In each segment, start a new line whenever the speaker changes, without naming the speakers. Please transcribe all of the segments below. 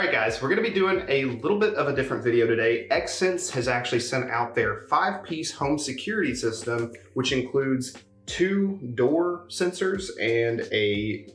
Alright guys, we're going to be doing a little bit of a different video today. Xsense has actually sent out their 5-piece home security system, which includes 2 door sensors and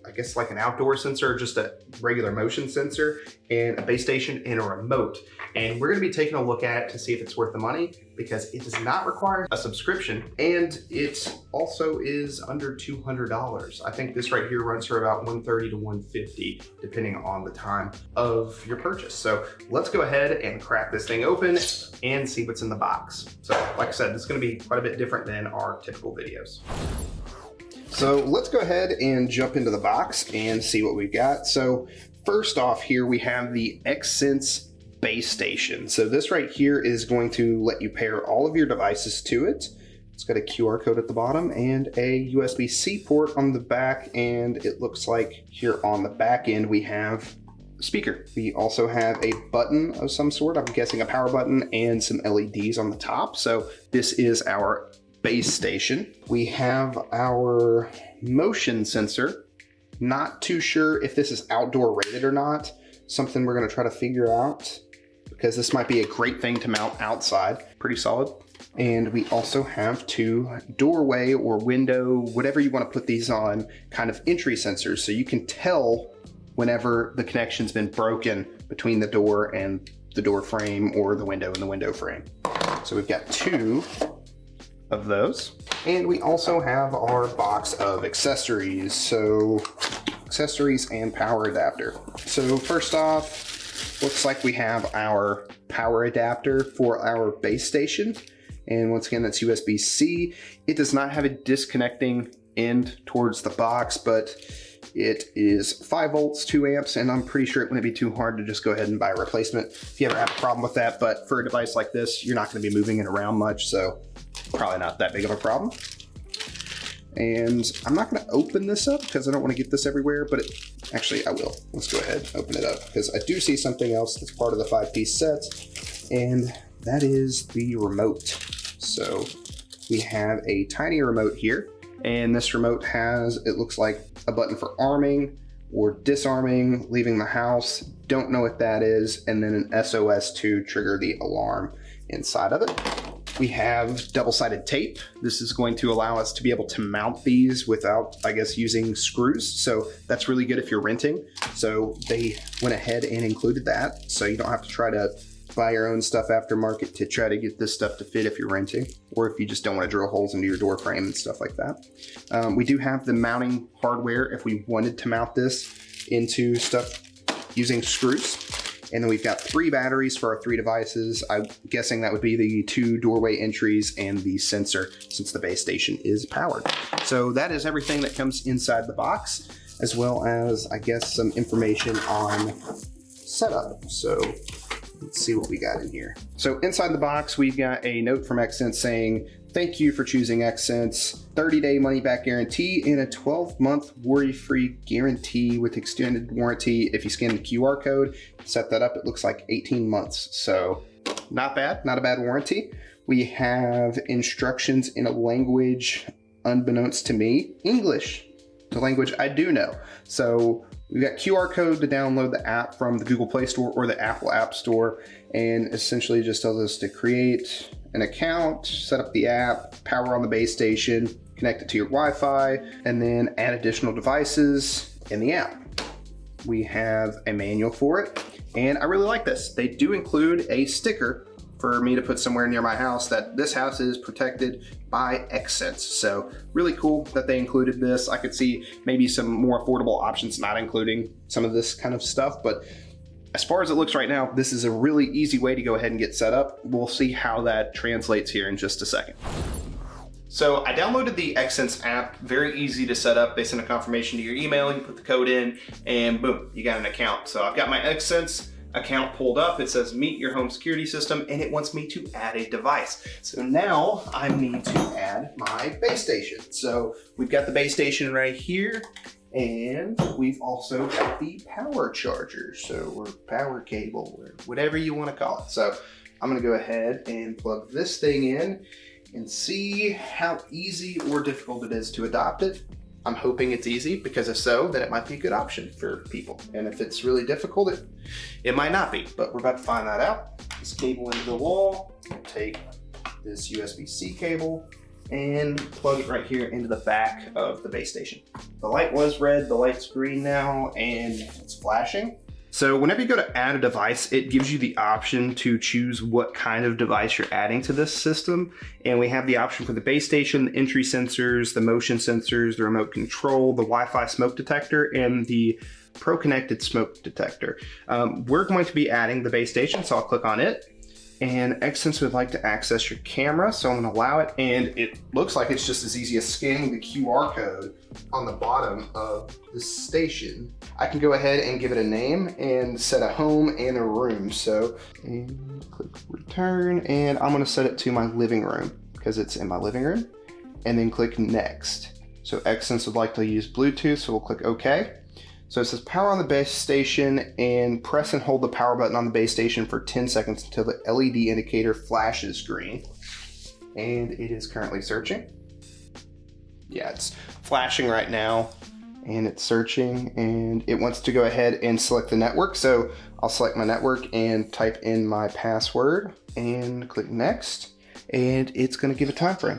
I guess like an outdoor sensor, just a regular motion sensor, and a base station and a remote. And we're going to be taking a look at it to see if it's worth the money, because it does not require a subscription, and it also is under $200. I think this right here runs for about $130 to $150, depending on the time of your purchase. So let's go ahead and crack this thing open and see what's in the box. So like I said, this is going to be quite a bit different than our typical videos. So let's go ahead and jump into the box and see what we've got. So first off here, we have the Xsense base station. So this right here is going to let you pair all of your devices to it. It's got a QR code at the bottom and a USB-C port on the back, and it looks like here on the back end we have a speaker. We also have a button of some sort, I'm guessing a power button, and some LEDs on the top. So this is our base station. We have our motion sensor. Not too sure if this is outdoor rated or not. Something we're going to try to figure out, because this might be a great thing to mount outside. Pretty solid. And we also have 2 doorway or window, whatever you want to put these on, kind of entry sensors, so you can tell whenever the connection's been broken between the door and the door frame, or the window and the window frame. So we've got 2 of those. And we also have our box of accessories. So accessories and power adapter. So first off, looks like we have our power adapter for our base station. And once again, that's USB-C. It does not have a disconnecting end towards the box, but it is 5 volts, 2 amps, and I'm pretty sure it wouldn't be too hard to just go ahead and buy a replacement if you ever have a problem with that. But for a device like this, you're not going to be moving it around much, so probably not that big of a problem. And I'm not going to open this up because I don't want to get this everywhere, but actually I will. Let's go ahead and open it up, because I do see something else that's part of the 5-piece set, and that is the remote. So we have a tiny remote here, and this remote has, it looks like, a button for arming or disarming, leaving the house, don't know what that is, and then an SOS to trigger the alarm inside of it. We have double-sided tape. This is going to allow us to be able to mount these without, I guess, using screws. So that's really good if you're renting. So they went ahead and included that. So you don't have to try to buy your own stuff aftermarket to try to get this stuff to fit if you're renting, or if you just don't want to drill holes into your door frame and stuff like that. We do have the mounting hardware if we wanted to mount this into stuff using screws. And then we've got 3 batteries for our 3 devices. I'm guessing that would be the 2 doorway entries and the sensor, since the base station is powered. So that is everything that comes inside the box, as well as, I guess, some information on setup. So let's see what we got in here. So inside the box, we've got a note from Xsense saying, "Thank you for choosing Xsense. 30-day money-back guarantee and a 12-month worry-free guarantee with extended warranty. If you scan the QR code, set that up, it looks like 18 months. So not bad, not a bad warranty. We have instructions in a language unbeknownst to me, English, the language I do know. So we've got QR code to download the app from the Google Play Store or the Apple App Store, and essentially just tells us to create an account, set up the app, power on the base station, connect it to your Wi-Fi, and then add additional devices in the app. We have a manual for it, and I really like this. They do include a sticker for me to put somewhere near my house that this house is protected by Xsense. So really cool that they included this. I could see maybe some more affordable options not including some of this kind of stuff, but as far as it looks right now, this is a really easy way to go ahead and get set up. We'll see how that translates here in just a second. So I downloaded the Xsense app, very easy to set up. They send a confirmation to your email, you put the code in, and boom, you got an account. So I've got my Xsense account pulled up. It says meet your home security system, and it wants me to add a device. So now I need to add my base station. So we've got the base station right here, and we've also got the power charger, or power cable, or whatever you want to call it. So I'm going to go ahead and plug this thing in and see how easy or difficult it is to adopt it. I'm hoping it's easy, because if so, then it might be a good option for people. And if it's really difficult, it might not be, but we're about to find that out. This cable into the wall, take this USB-C cable and plug it right here into the back of the base station. The light was red, the light's green now, and it's flashing. So whenever you go to add a device, it gives you the option to choose what kind of device you're adding to this system. And we have the option for the base station, the entry sensors, the motion sensors, the remote control, the Wi-Fi smoke detector, and the Pro Connected smoke detector. We're going to be adding the base station, so I'll click on it. And Xsense would like to access your camera, so I'm gonna allow it. And it looks like it's just as easy as scanning the QR code on the bottom of the station. I can go ahead and give it a name and set a home and a room. So, and click return, and I'm gonna set it to my living room because it's in my living room. And then click next. So Xsense would like to use Bluetooth, so we'll click OK. So it says power on the base station, and press and hold the power button on the base station for 10 seconds until the LED indicator flashes green. And it is currently searching. Yeah, it's flashing right now, and it's searching, and it wants to go ahead and select the network. So I'll select my network and type in my password and click next, and it's gonna give a time frame.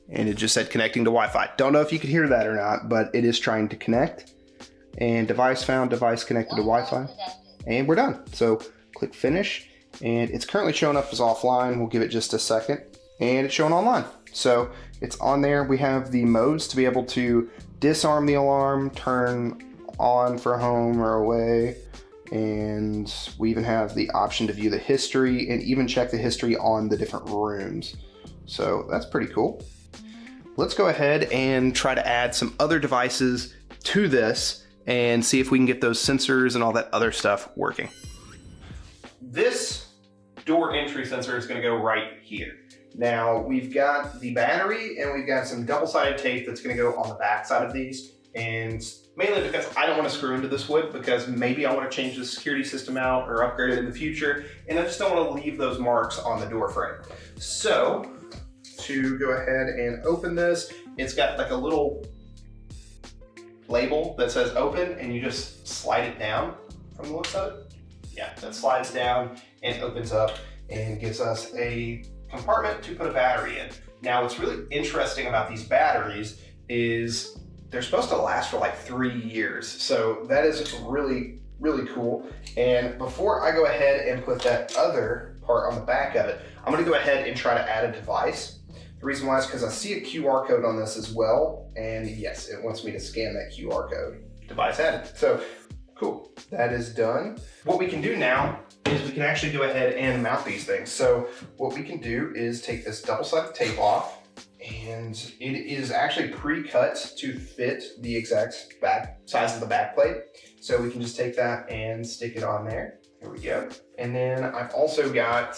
And it just said connecting to Wi-Fi. Don't know if you could hear that or not, but it is trying to connect. And device found, device connected to Wi-Fi. And we're done. So click finish, and it's currently showing up as offline. We'll give it just a second, and it's showing online. So it's on there. We have the modes to be able to disarm the alarm, turn on for home or away, and we even have the option to view the history and even check the history on the different rooms. So that's pretty cool. Let's go ahead and try to add some other devices to this and see if we can get those sensors and all that other stuff working. This door entry sensor is going to go right here. Now we've got the battery and we've got some double-sided tape that's going to go on the back side of these, and mainly because I don't want to screw into this wood, because maybe I want to change the security system out or upgrade it in the future, and I just don't want to leave those marks on the door frame. So to go ahead and open this, it's got like a little label that says open, and you just slide it down from the looks of it. Yeah, that slides down and opens up and gives us a compartment to put a battery in. Now what's really interesting about these batteries is they're supposed to last for like 3 years. So that is really, really cool. And before I go ahead and put that other part on the back of it, I'm gonna go ahead and try to add a device. The reason why is because I see a QR code on this as well, and yes, it wants me to scan that QR code. Device added. So cool, that is done. What we can do now is we can actually go ahead and mount these things. So what we can do is take this double-sided tape off, and it is actually pre-cut to fit the exact back size of the back plate. So we can just take that and stick it on there. Here we go. And then I've also got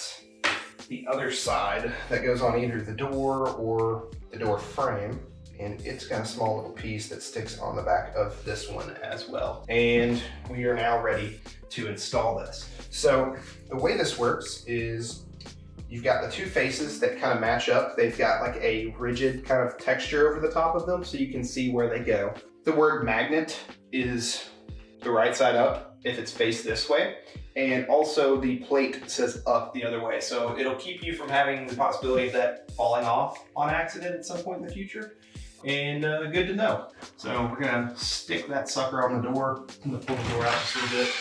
the other side that goes on either the door or the door frame, and it's got a small little piece that sticks on the back of this one as well. And we are now ready to install this. So the way this works is you've got the two faces that kind of match up. They've got like a rigid kind of texture over the top of them, so you can see where they go. The word magnet is the right side up if it's faced this way. And also the plate says up the other way. So it'll keep you from having the possibility of that falling off on accident at some point in the future. And good to know. So we're gonna stick that sucker on the door. I'm gonna pull the door out just a little bit,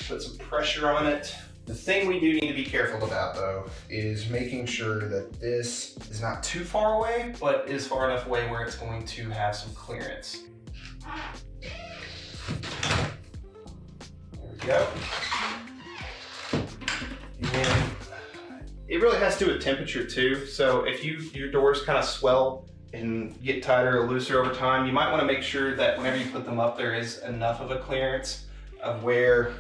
put some pressure on it. The thing we do need to be careful about though is making sure that this is not too far away, but is far enough away where it's going to have some clearance. There we go. And it really has to do with temperature too. So if your doors kind of swell and get tighter or looser over time, you might want to make sure that whenever you put them up, there is enough of a clearance of where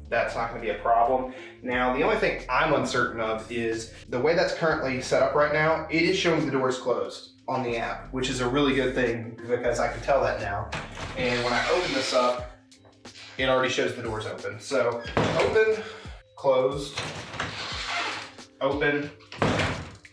that's not going to be a problem. Now, the only thing I'm uncertain of is the way that's currently set up right now, it is showing the doors closed on the app, which is a really good thing because I can tell that now. And when I open this up, it already shows the doors open. So open, closed, open,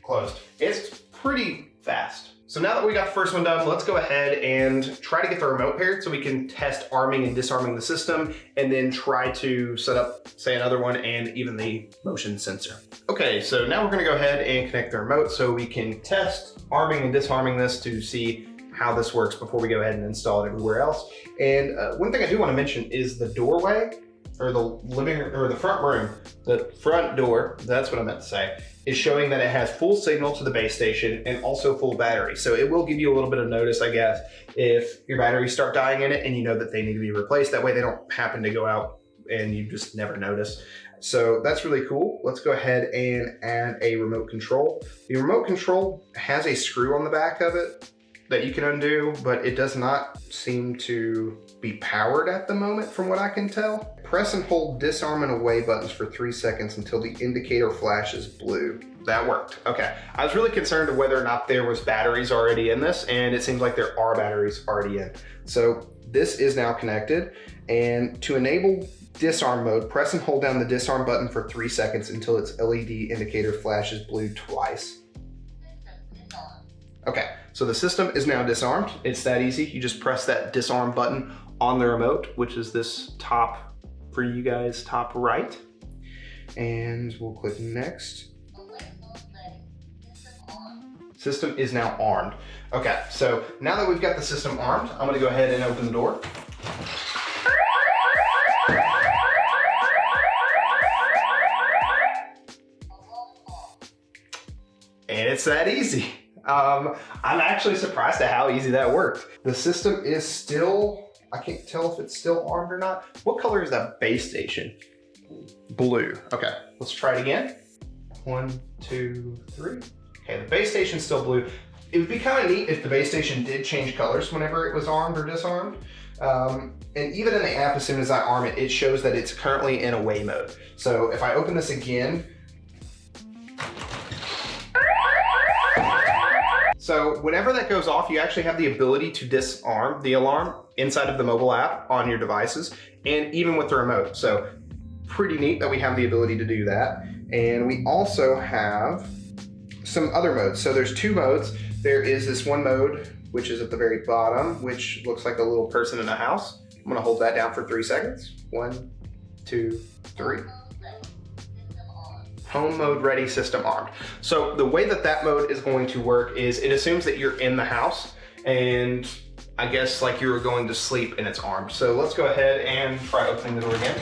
closed. It's pretty fast. So now that we got the first one done, let's go ahead and try to get the remote paired so we can test arming and disarming the system, and then try to set up, say, another one and even the motion sensor. Okay, so now we're gonna go ahead and connect the remote so we can test arming and disarming this to see how this works before we go ahead and install it everywhere else. And one thing I do want to mention is the doorway, or the living or the front room, the front door, that's what I meant to say, is showing that it has full signal to the base station and also full battery. So it will give you a little bit of notice, I guess, if your batteries start dying in it and you know that they need to be replaced. That way they don't happen to go out and you just never notice. So that's really cool. Let's go ahead and add a remote control. The remote control has a screw on the back of it that you can undo, but it does not seem to be powered at the moment from what I can tell. Press and hold disarm and away buttons for 3 seconds until the indicator flashes blue. That worked, okay. I was really concerned of whether or not there was batteries already in this, and it seems like there are batteries already in. So this is now connected, and to enable disarm mode, press and hold down the disarm button for 3 seconds until its LED indicator flashes blue twice. Okay, so the system is now disarmed. It's that easy. You just press that disarm button on the remote, which is this top, for you guys, top right. And we'll click next. System is now armed. Okay, so now that we've got the system armed, I'm gonna go ahead and open the door. And it's that easy. I'm actually surprised at how easy that worked. The system is still, I can't tell if it's still armed or not. What color is that base station? Blue. Okay, let's try it again. 1, 2, 3. Okay, the base station's still blue. It would be kind of neat if the base station did change colors whenever it was armed or disarmed. And even in the app, as soon as I arm it, it shows that it's currently in away mode. So if I open this again, so whenever that goes off, you actually have the ability to disarm the alarm inside of the mobile app on your devices, and even with the remote. So pretty neat that we have the ability to do that. And we also have some other modes. So there's 2 modes. There is this one mode, which is at the very bottom, which looks like a little person in a house. I'm gonna hold that down for 3 seconds. 1, 2, 3. Home mode ready, system armed. So the way that that mode is going to work is it assumes that you're in the house, and I guess like you were going to sleep and it's armed. So let's go ahead and try opening the door again.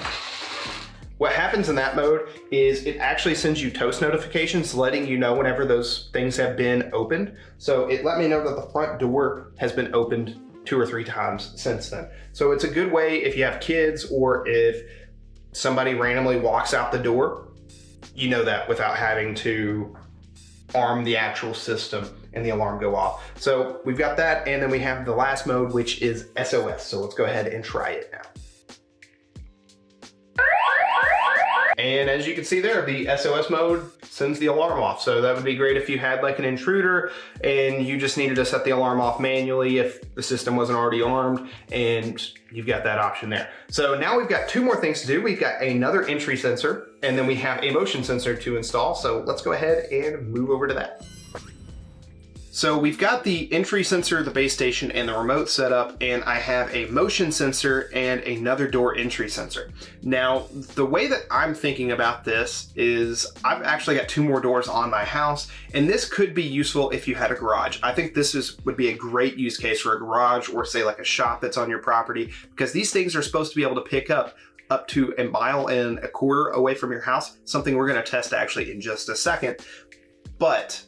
What happens in that mode is it actually sends you toast notifications letting you know whenever those things have been opened. So it let me know that the front door has been opened 2 or 3 times since then. So it's a good way if you have kids or if somebody randomly walks out the door, you know that without having to arm the actual system and the alarm go off. So we've got that, and then we have the last mode, which is SOS. So let's go ahead and try it now. And as you can see there, the SOS mode sends the alarm off. So that would be great if you had like an intruder and you just needed to set the alarm off manually if the system wasn't already armed, and you've got that option there. So now we've got 2 more things to do. We've got another entry sensor, and then we have a motion sensor to install. So let's go ahead and move over to that. So we've got the entry sensor, the base station, and the remote set up, and I have a motion sensor and another door entry sensor. Now, the way that I'm thinking about this is I've actually got 2 more doors on my house, and this could be useful if you had a garage. I think this would be a great use case for a garage, or say like a shop that's on your property, because these things are supposed to be able to pick up to 1.25 miles away from your house, something we're gonna test actually in just a second. But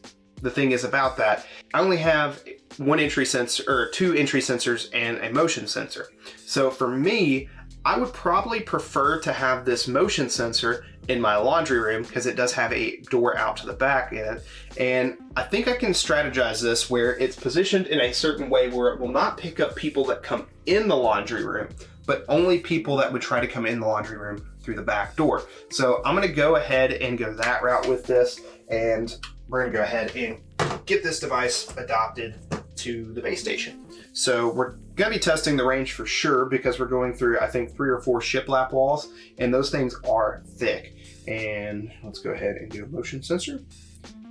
the thing is about that, I only have 1 entry sensor, or 2 entry sensors and a motion sensor. So for me, I would probably prefer to have this motion sensor in my laundry room because it does have a door out to the back in it. And I think I can strategize this where it's positioned in a certain way where it will not pick up people that come in the laundry room, but only people that would try to come in the laundry room through the back door. So I'm gonna go ahead and go that route with this, and we're gonna go ahead and get this device adopted to the base station. So we're gonna be testing the range for sure because we're going through, I think, 3 or 4 shiplap walls, and those things are thick. And let's go ahead and do a motion sensor.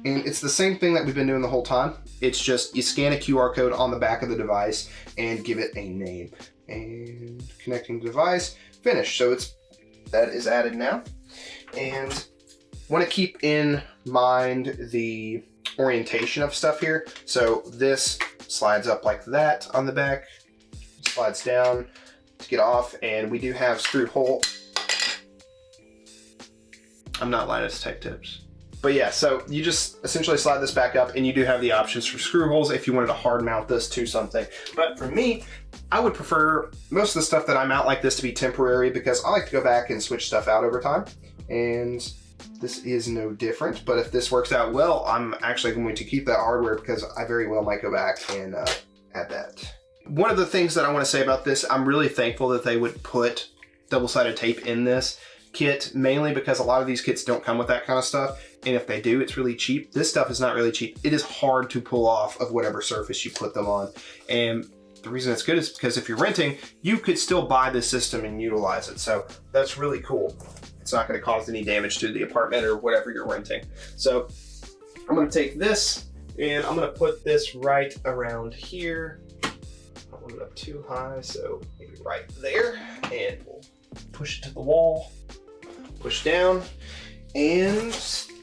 And it's the same thing that we've been doing the whole time. It's just you scan a QR code on the back of the device and give it a name. And connecting the device, finish. So that is added now. And want to keep in mind the orientation of stuff here. So this slides up like that on the back, slides down to get off, and we do have screwed hole. I'm not Linus Tech Tips. But yeah, so you just essentially slide this back up, and you do have the options for screw holes if you wanted to hard mount this to something. But for me, I would prefer most of the stuff that I mount like this to be temporary, because I like to go back and switch stuff out over time. And this is no different, but if this works out well, I'm actually going to keep that hardware, because I very well might go back and add that. One of the things that I want to say about this, I'm really thankful that they would put double-sided tape in this kit, mainly because a lot of these kits don't come with that kind of stuff, and if they do, it's really cheap. This stuff is not really cheap. It is hard to pull off of whatever surface you put them on, and the reason it's good is because if you're renting, you could still buy this system and utilize it, so that's really cool. It's not going to cause any damage to the apartment or whatever you're renting. So I'm going to take this and I'm going to put this right around here. I don't want it up too high, so maybe right there, and we'll push it to the wall, push down, and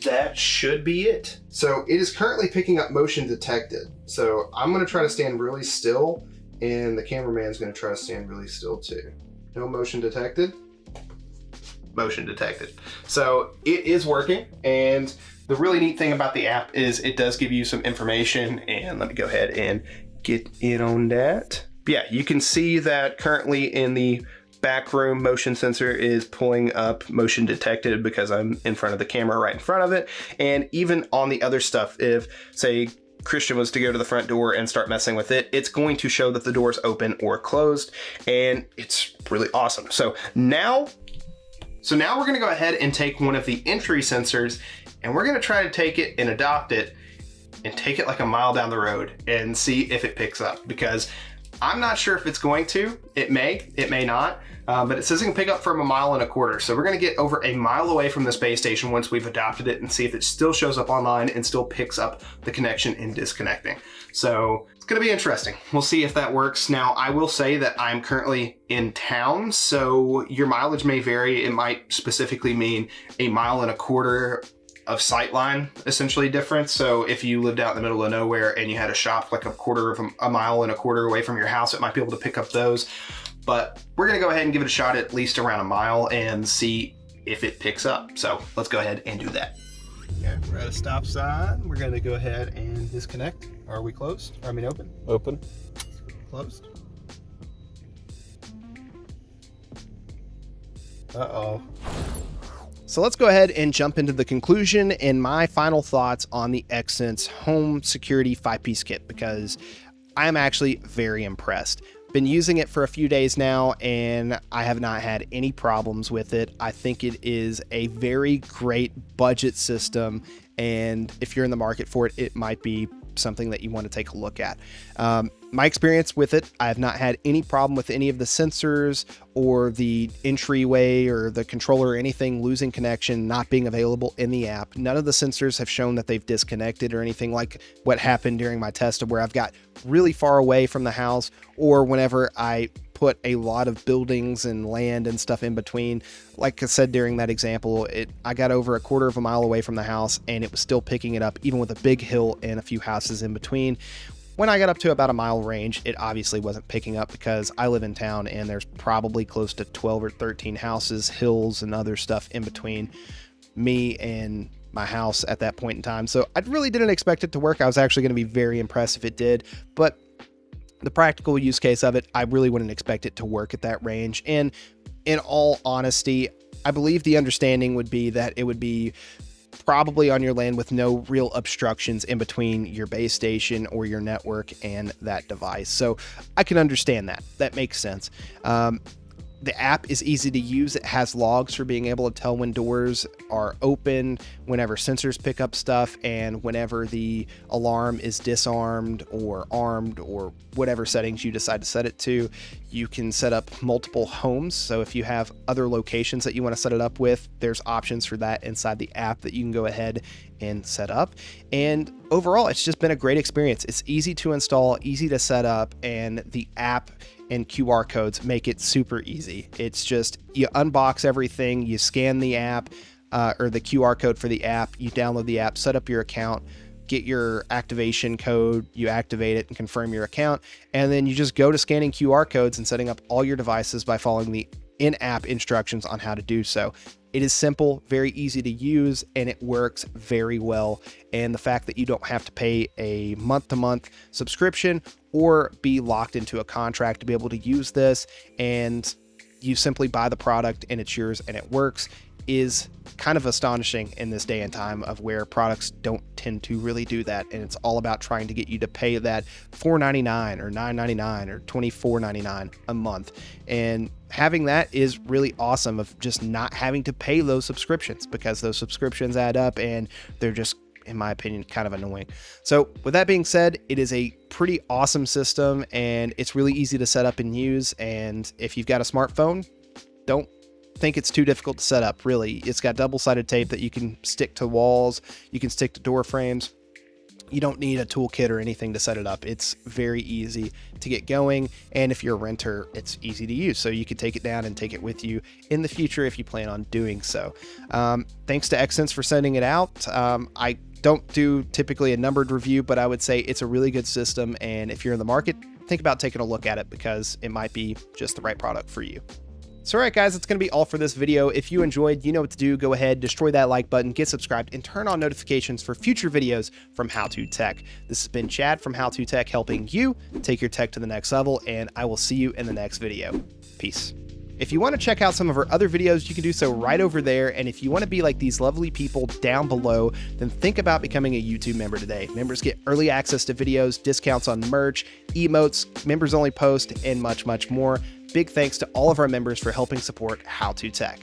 that should be it. So it is currently picking up motion detected. So I'm going to try to stand really still, and the cameraman's going to try to stand really still too. No motion detected. Motion detected. So it is working, and the really neat thing about the app is it does give you some information, and let me go ahead and get in on that. Yeah, you can see that currently in the back room, motion sensor is pulling up motion detected because I'm in front of the camera right in front of it. And even on the other stuff, if say Christian was to go to the front door and start messing with it, it's going to show that the door is open or closed, and it's really awesome. So now we're going to go ahead and take one of the entry sensors, and we're going to try to take it and adopt it and take it like a mile down the road and see if it picks up, because I'm not sure if it's going to. It may not, but it says it can pick up from 1.25 miles. So we're going to get over 1 mile away from this base station once we've adopted it and see if it still shows up online and still picks up the connection in disconnecting. So it's going to be interesting. We'll see if that works. Now, I will say that I'm currently in town, so your mileage may vary. It might specifically mean 1.25 miles of sightline essentially difference. So if you lived out in the middle of nowhere and you had a shop like 1.25 miles away from your house, it might be able to pick up those. But we're going to go ahead and give it a shot at least around 1 mile and see if it picks up. So let's go ahead and do that. Okay, we're at a stop sign. We're going to go ahead and disconnect. Are we closed? I mean open?
Open.
Closed. Uh-oh. So let's go ahead and jump into the conclusion and my final thoughts on the Xsense Home Security 5-piece kit, because I am actually very impressed. Been using it for a few days now, and I have not had any problems with it. I think it is a very great budget system, and if you're in the market for it, it might be something that you want to take a look at. My experience with it, I have not had any problem with any of the sensors or the entryway or the controller or anything losing connection, not being available in the app. None of the sensors have shown that they've disconnected or anything like what happened during my test, of where I've got really far away from the house, or whenever I put a lot of buildings and land and stuff in between. Like I said during that example, I got over 1/4 mile away from the house and it was still picking it up, even with a big hill and a few houses in between. When I got up to about 1 mile range, it obviously wasn't picking up, because I live in town and there's probably close to 12 or 13 houses, hills, and other stuff in between me and my house at that point in time. So I really didn't expect it to work. I was actually going to be very impressed if it did, but the practical use case of it, I really wouldn't expect it to work at that range. And in all honesty, I believe the understanding would be that it would be probably on your land with no real obstructions in between your base station or your network and that device. So I can understand that. That makes sense. The app is easy to use. It has logs for being able to tell when doors are open, whenever sensors pick up stuff, and whenever the alarm is disarmed or armed, or whatever settings you decide to set it to. You can set up multiple homes. So if you have other locations that you want to set it up with, there's options for that inside the app that you can go ahead
and set up. And overall, it's just been a great experience. It's easy to install, easy to set up, and the app and QR codes make it super easy. It's just, you unbox everything, you scan the app or the QR code for the app, you download the app, set up your account, get your activation code, you activate it and confirm your account, and then you just go to scanning QR codes and setting up all your devices by following the in-app instructions on how to do so. It is simple, very easy to use, and it works very well. And the fact that you don't have to pay a month-to-month subscription or be locked into a contract to be able to use this, and you simply buy the product and it's yours and it works, is kind of astonishing in this day and time of where products don't tend to really do that. And it's all about trying to get you to pay that $4.99 or $9.99 or $24.99 a month. And having that is really awesome, of just not having to pay those subscriptions, because those subscriptions add up and they're just, in my opinion, kind of annoying. So with that being said, it is a pretty awesome system and it's really easy to set up and use. And if you've got a smartphone, don't think it's too difficult to set up, really. It's got double-sided tape that you can stick to walls, you can stick to door frames. You don't need a toolkit or anything to set it up. It's very easy to get going, and if you're a renter, it's easy to use, so you can take it down and take it with you in the future if you plan on doing so. Thanks to Xsense for sending it out. I don't do typically a numbered review, but I would say it's a really good system, and if you're in the market, think about taking a look at it, because it might be just the right product for you. So alright guys, that's going to be all for this video. If you enjoyed, you know what to do. Go ahead, destroy that like button, get subscribed, and turn on notifications for future videos from How To Tech. This has been Chad from How To Tech, helping you take your tech to the next level, and I will see you in the next video. Peace. If you want to check out some of our other videos, you can do so right over there. And if you want to be like these lovely people down below, then think about becoming a YouTube member today. Members get early access to videos, discounts on merch, emotes, members only post, and much, much more. Big thanks to all of our members for helping support How To Tech.